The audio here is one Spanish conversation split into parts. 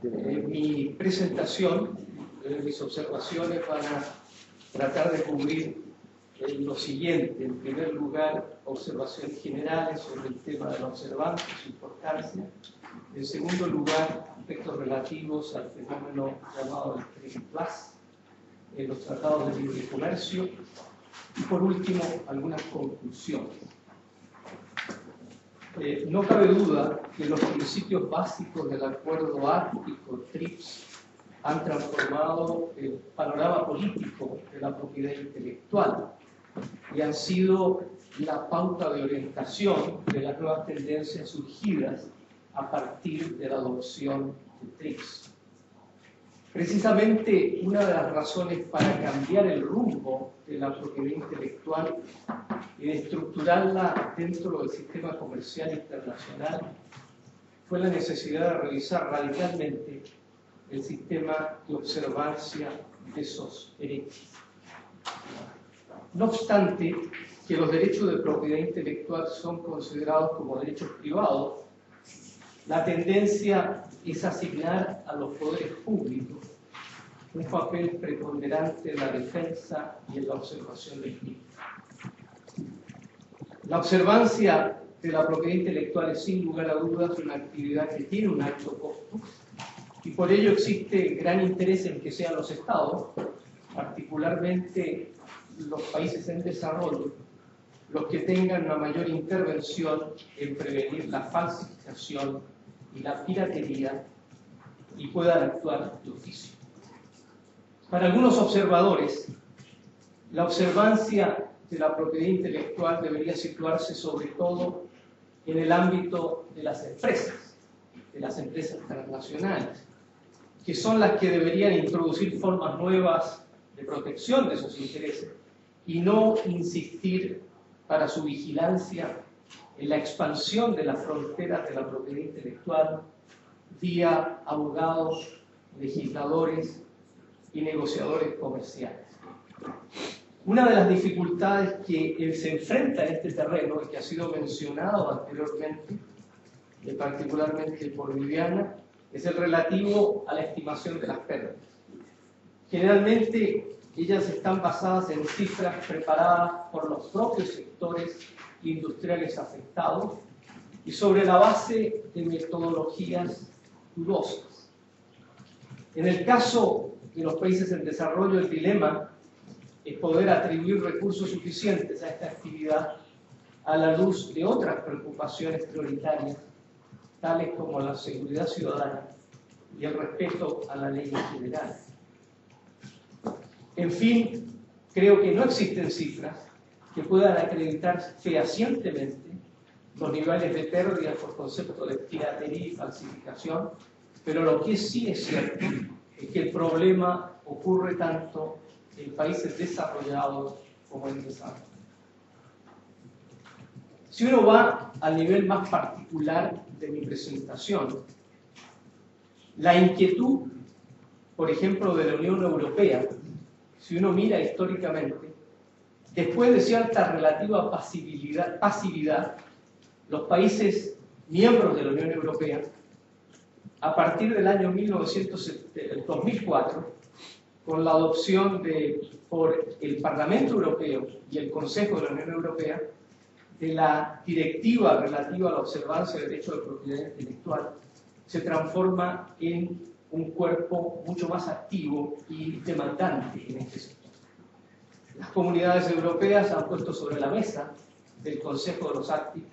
Mi presentación, mis observaciones van a tratar de cubrir lo siguiente. En primer lugar, observaciones generales sobre el tema de la observancia, su importancia. En segundo lugar, aspectos relativos al fenómeno llamado el Trade Plus, los tratados de libre comercio. Y por último, algunas conclusiones. No cabe duda que los principios básicos del Acuerdo Ártico, TRIPS, han transformado el panorama político de la propiedad intelectual y han sido la pauta de orientación de las nuevas tendencias surgidas a partir de la adopción de TRIPS. Precisamente una de las razones para cambiar el rumbo de la propiedad intelectual y de estructurarla dentro del sistema comercial internacional fue la necesidad de revisar radicalmente el sistema de observancia de esos derechos. No obstante que los derechos de propiedad intelectual son considerados como derechos privados, la tendencia es asignar a los poderes públicos un papel preponderante en la defensa y en la observación del mismo. La observancia de la propiedad intelectual es sin lugar a dudas una actividad que tiene un alto costo y por ello existe gran interés en que sean los Estados, particularmente los países en desarrollo, los que tengan una mayor intervención en prevenir la falsificación y la piratería y puedan actuar de oficio. Para algunos observadores, la observancia de la propiedad intelectual debería situarse sobre todo en el ámbito de las empresas transnacionales, que son las que deberían introducir formas nuevas de protección de esos intereses y no insistir para su vigilancia en la expansión de las fronteras de la propiedad intelectual vía abogados, legisladores y negociadores comerciales. Una de las dificultades que se enfrenta en este terreno y que ha sido mencionado anteriormente, particularmente por Viviana, es el relativo a la estimación de las pérdidas. Generalmente ellas están basadas en cifras preparadas por los propios sectores industriales afectados y sobre la base de metodologías dudosas. En el caso de los países en desarrollo, el dilema es poder atribuir recursos suficientes a esta actividad a la luz de otras preocupaciones prioritarias, tales como la seguridad ciudadana y el respeto a la ley en general. En fin, creo que no existen cifras que puedan acreditar fehacientemente los niveles de pérdidas por concepto de piratería y falsificación, pero lo que sí es cierto es que el problema ocurre tanto en países desarrollados como en desarrollo. Si uno va al nivel más particular de mi presentación, la inquietud, por ejemplo, de la Unión Europea, si uno mira históricamente, después de cierta relativa pasividad, los países miembros de la Unión Europea, a partir del año 2004, con la adopción por el Parlamento Europeo y el Consejo de la Unión Europea de la directiva relativa a la observancia del derecho de propiedad intelectual, se transforma en un cuerpo mucho más activo y demandante en este sector. Las comunidades europeas han puesto sobre la mesa del Consejo de los ACTI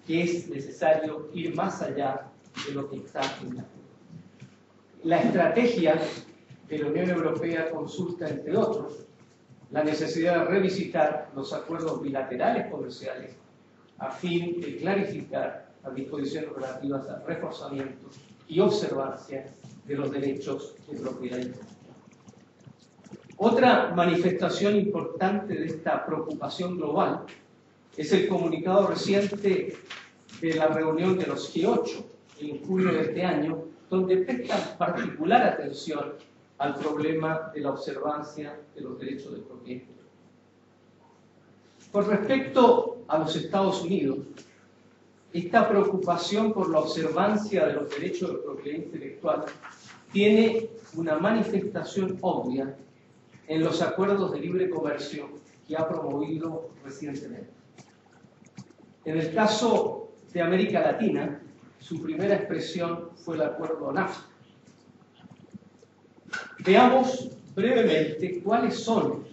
que es necesario ir más allá de lo que está en la estrategia de la Unión Europea consulta, entre otros, la necesidad de revisitar los acuerdos bilaterales comerciales a fin de clarificar las disposiciones relativas al reforzamiento y observancia de los derechos de propiedad intelectual. Otra manifestación importante de esta preocupación global es el comunicado reciente de la reunión de los G8 en julio de este año, donde presta particular atención al problema de la observancia de los derechos de propiedad intelectual. Con respecto a los Estados Unidos, esta preocupación por la observancia de los derechos de propiedad intelectual tiene una manifestación obvia en los acuerdos de libre comercio que ha promovido recientemente. En el caso de América Latina, su primera expresión fue el acuerdo NAFTA. Veamos brevemente cuáles son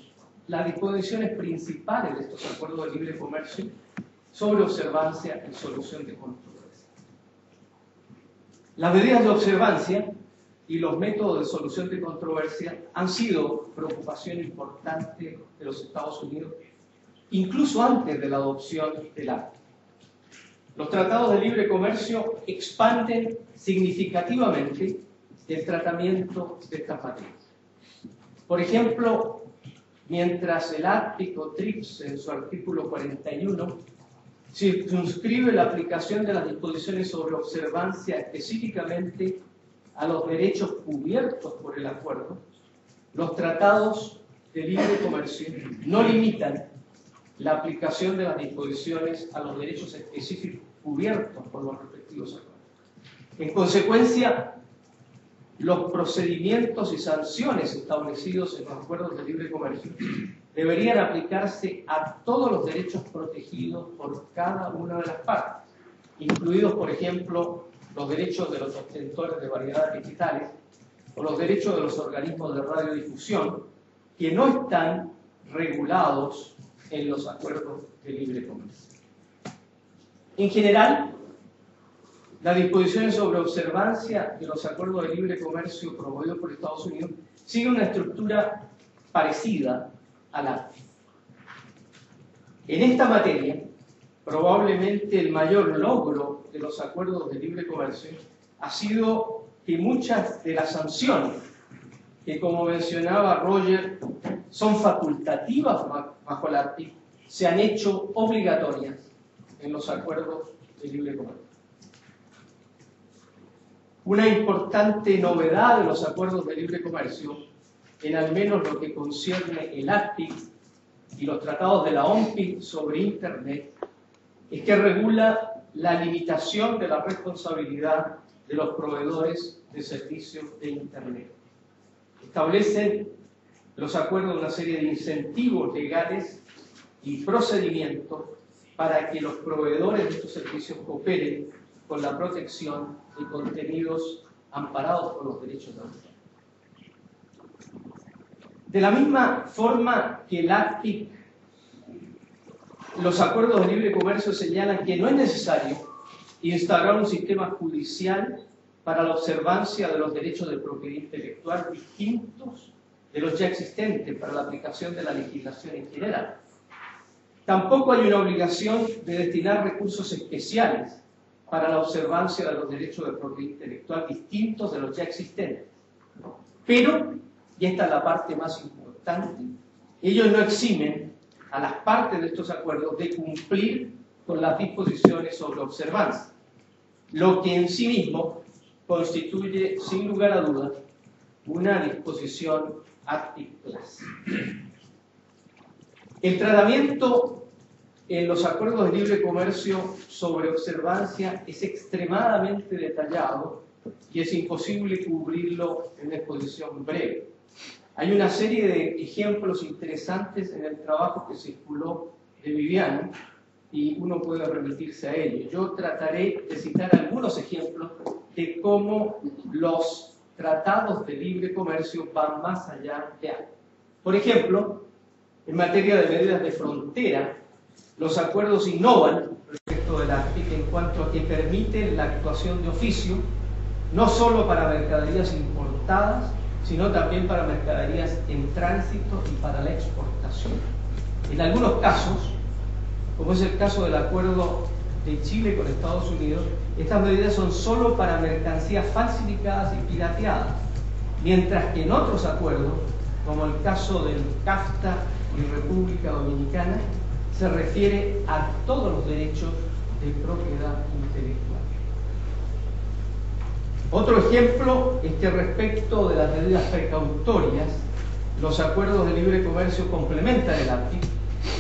las disposiciones principales de estos acuerdos de libre comercio sobre observancia y solución de controversias. Las medidas de observancia y los métodos de solución de controversia han sido preocupación importante de los Estados Unidos, incluso antes de la adopción del acta. Los tratados de libre comercio expanden significativamente el tratamiento de estas materias. Por ejemplo, mientras el Artículo TRIPS, en su artículo 41, circunscribe la aplicación de las disposiciones sobre observancia específicamente a los derechos cubiertos por el acuerdo, los tratados de libre comercio no limitan la aplicación de las disposiciones a los derechos específicos cubiertos por los respectivos acuerdos. En consecuencia, los procedimientos y sanciones establecidos en los acuerdos de libre comercio deberían aplicarse a todos los derechos protegidos por cada una de las partes, incluidos, por ejemplo, los derechos de los obtentores de variedades digitales o los derechos de los organismos de radiodifusión que no están regulados en los acuerdos de libre comercio. En general, las disposiciones sobre observancia de los acuerdos de libre comercio promovidos por Estados Unidos siguen una estructura parecida a la. En esta materia, probablemente el mayor logro de los acuerdos de libre comercio ha sido que muchas de las sanciones que, como mencionaba Roger, son facultativas bajo la ATIC, se han hecho obligatorias en los acuerdos de libre comercio. Una importante novedad de los acuerdos de libre comercio, en al menos lo que concierne el ATIC y los tratados de la OMPI sobre Internet, es que regula la limitación de la responsabilidad de los proveedores de servicios de Internet. Establecen los acuerdos una serie de incentivos legales y procedimientos para que los proveedores de estos servicios cooperen con la protección de contenidos amparados por los derechos de autor. De la misma forma que el ATIC, los acuerdos de libre comercio señalan que no es necesario instaurar un sistema judicial para la observancia de los derechos de propiedad intelectual distintos de los ya existentes para la aplicación de la legislación en general. Tampoco hay una obligación de destinar recursos especiales para la observancia de los derechos de propiedad intelectual distintos de los ya existentes. Pero, y esta es la parte más importante, ellos no eximen a las partes de estos acuerdos de cumplir con las disposiciones sobre observancia, lo que en sí mismo constituye, sin lugar a dudas, una disposición ATIC+. El tratamiento en los acuerdos de libre comercio sobre observancia es extremadamente detallado y es imposible cubrirlo en una exposición breve. Hay una serie de ejemplos interesantes en el trabajo que circuló de Viviani y uno puede remitirse a ello. Yo trataré de citar algunos ejemplos de cómo los tratados de libre comercio van más allá de algo. Por ejemplo, en materia de medidas de frontera, los acuerdos innovan respecto del ATIC en cuanto a que permiten la actuación de oficio, no solo para mercaderías importadas, sino también para mercaderías en tránsito y para la exportación. En algunos casos, como es el caso del acuerdo de Chile con Estados Unidos, estas medidas son solo para mercancías falsificadas y pirateadas, mientras que en otros acuerdos, como el caso del CAFTA y República Dominicana, se refiere a todos los derechos de propiedad intelectual. Otro ejemplo es que respecto de las medidas precautorias, los acuerdos de libre comercio complementan el ATIC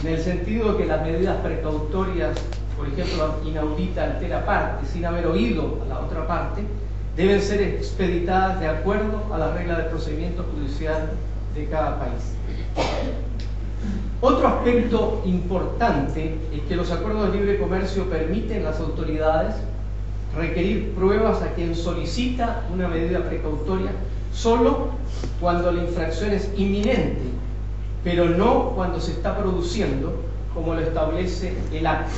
en el sentido de que las medidas precautorias, por ejemplo, inaudita altera parte sin haber oído a la otra parte, deben ser expeditadas de acuerdo a las reglas de procedimiento judicial de cada país. Otro aspecto importante es que los acuerdos de libre comercio permiten a las autoridades requerir pruebas a quien solicita una medida precautoria solo cuando la infracción es inminente, pero no cuando se está produciendo, como lo establece el acta.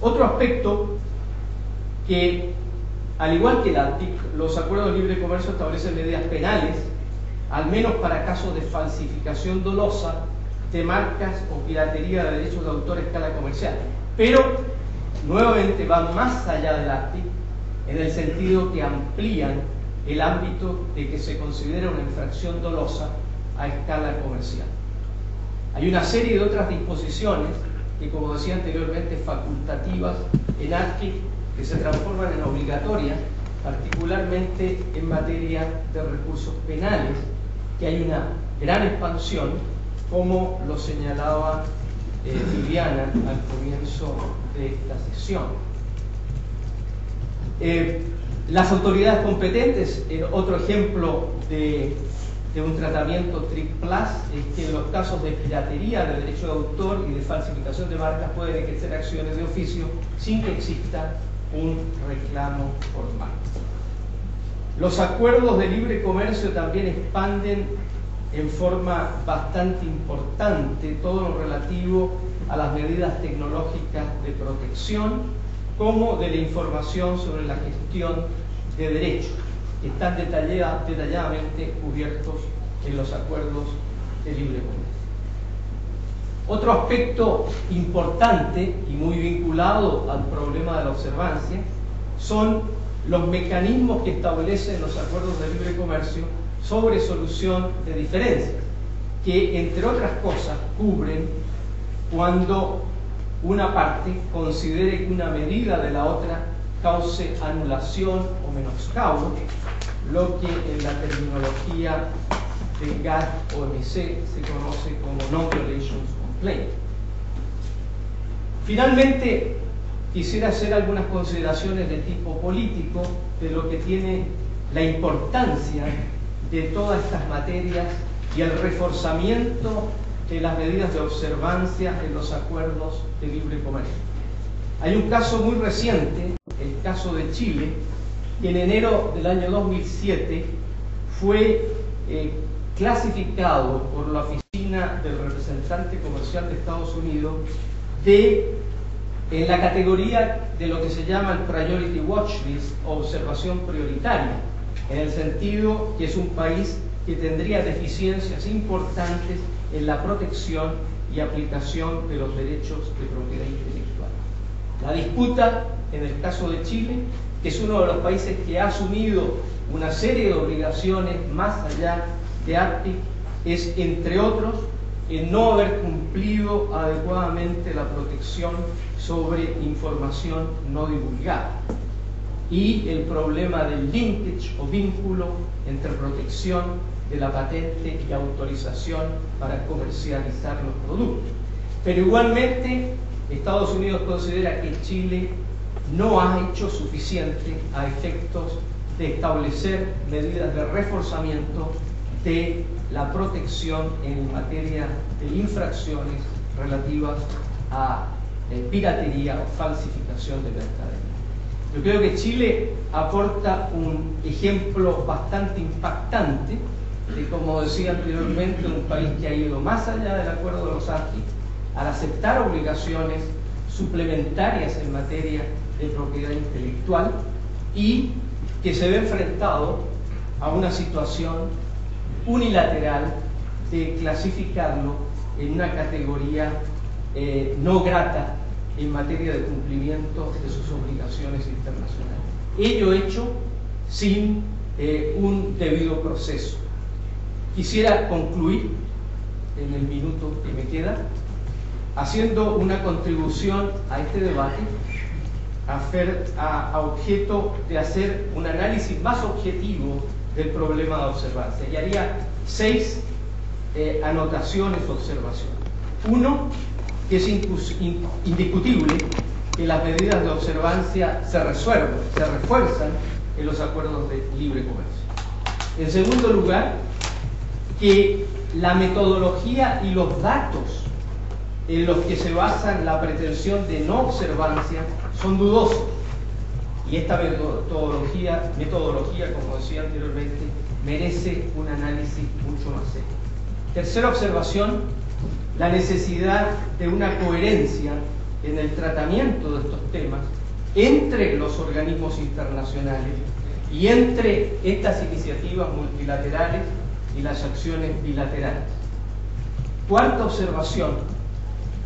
Otro aspecto que, al igual que el ATIC, los acuerdos de libre comercio establecen medidas penales, al menos para casos de falsificación dolosa de marcas o piratería de derechos de autor a escala comercial. Pero, nuevamente, van más allá del ATIC, en el sentido que amplían el ámbito de que se considera una infracción dolosa a escala comercial. Hay una serie de otras disposiciones que, como decía anteriormente, facultativas en ATIC, que se transforman en obligatorias, particularmente en materia de recursos penales, que hay una gran expansión, como lo señalaba Viviana al comienzo de esta sesión. Las autoridades competentes, otro ejemplo de un tratamiento TRIC Plus, es que en los casos de piratería de derecho de autor y de falsificación de marcas pueden ejercer acciones de oficio sin que exista un reclamo formal. Los acuerdos de libre comercio también expanden en forma bastante importante todo lo relativo a las medidas tecnológicas de protección, como de la información sobre la gestión de derechos, que están detalladamente cubiertos en los acuerdos de libre comercio. Otro aspecto importante y muy vinculado al problema de la observancia son los mecanismos que establecen los acuerdos de libre comercio sobre solución de diferencias, que entre otras cosas cubren cuando una parte considere que una medida de la otra cause anulación o menoscabo, lo que en la terminología de GATT-OMC se conoce como Non-Violations Complaint. Finalmente, quisiera hacer algunas consideraciones de tipo político de lo que tiene la importancia de todas estas materias y el reforzamiento de las medidas de observancia en los acuerdos de libre comercio. Hay un caso muy reciente, el caso de Chile, que en enero del año 2007 fue clasificado por la oficina del representante comercial de Estados Unidos en la categoría de lo que se llama el Priority Watch List o observación prioritaria, en el sentido que es un país que tendría deficiencias importantes en la protección y aplicación de los derechos de propiedad intelectual. La disputa en el caso de Chile, que es uno de los países que ha asumido una serie de obligaciones más allá de ATIC, es, entre otros, el no haber cumplido adecuadamente la protección sobre información no divulgada y el problema del linkage o vínculo entre protección de la patente y autorización para comercializar los productos. Pero igualmente Estados Unidos considera que Chile no ha hecho suficiente a efectos de establecer medidas de reforzamiento de la protección en materia de infracciones relativas a piratería o falsificación de mercadería. Yo creo que Chile aporta un ejemplo bastante impactante de, como decía anteriormente, un país que ha ido más allá del acuerdo de los ATIC al aceptar obligaciones suplementarias en materia de propiedad intelectual y que se ve enfrentado a una situación unilateral de clasificarlo en una categoría no grata en materia de cumplimiento de sus obligaciones internacionales. Ello hecho sin un debido proceso. Quisiera concluir en el minuto que me queda haciendo una contribución a este debate a objeto de hacer un análisis más objetivo del problema de observancia. Y haría 6 anotaciones o observaciones. Uno, que es indiscutible que las medidas de observancia se refuerzan en los acuerdos de libre comercio. En segundo lugar, que la metodología y los datos en los que se basa la pretensión de no observancia son dudosos. Y esta metodología, como decía anteriormente, merece un análisis mucho más serio. Tercera observación, la necesidad de una coherencia en el tratamiento de estos temas entre los organismos internacionales y entre estas iniciativas multilaterales y las acciones bilaterales. Cuarta observación,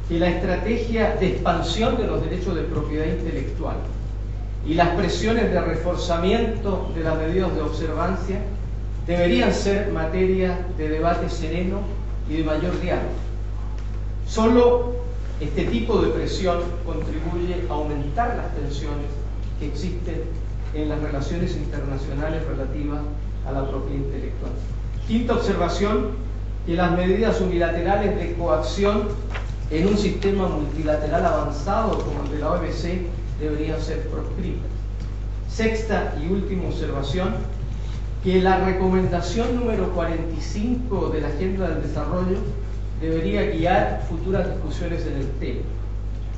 que la estrategia de expansión de los derechos de propiedad intelectual y las presiones de reforzamiento de las medidas de observancia deberían ser materia de debate sereno y de mayor diálogo. Solo este tipo de presión contribuye a aumentar las tensiones que existen en las relaciones internacionales relativas a la propiedad intelectual. Quinta observación, que las medidas unilaterales de coacción en un sistema multilateral avanzado como el de la OMC deberían ser proscritas. Sexta y última observación, que la recomendación número 45 de la Agenda del Desarrollo debería guiar futuras discusiones en el tema.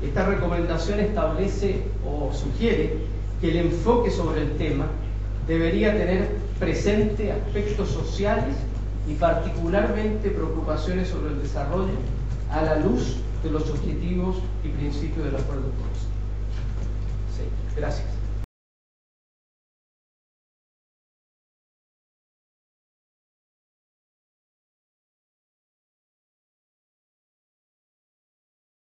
Esta recomendación establece o sugiere que el enfoque sobre el tema debería tener presente aspectos sociales y particularmente preocupaciones sobre el desarrollo a la luz de los objetivos y principios del Acuerdo de París. Sí, gracias.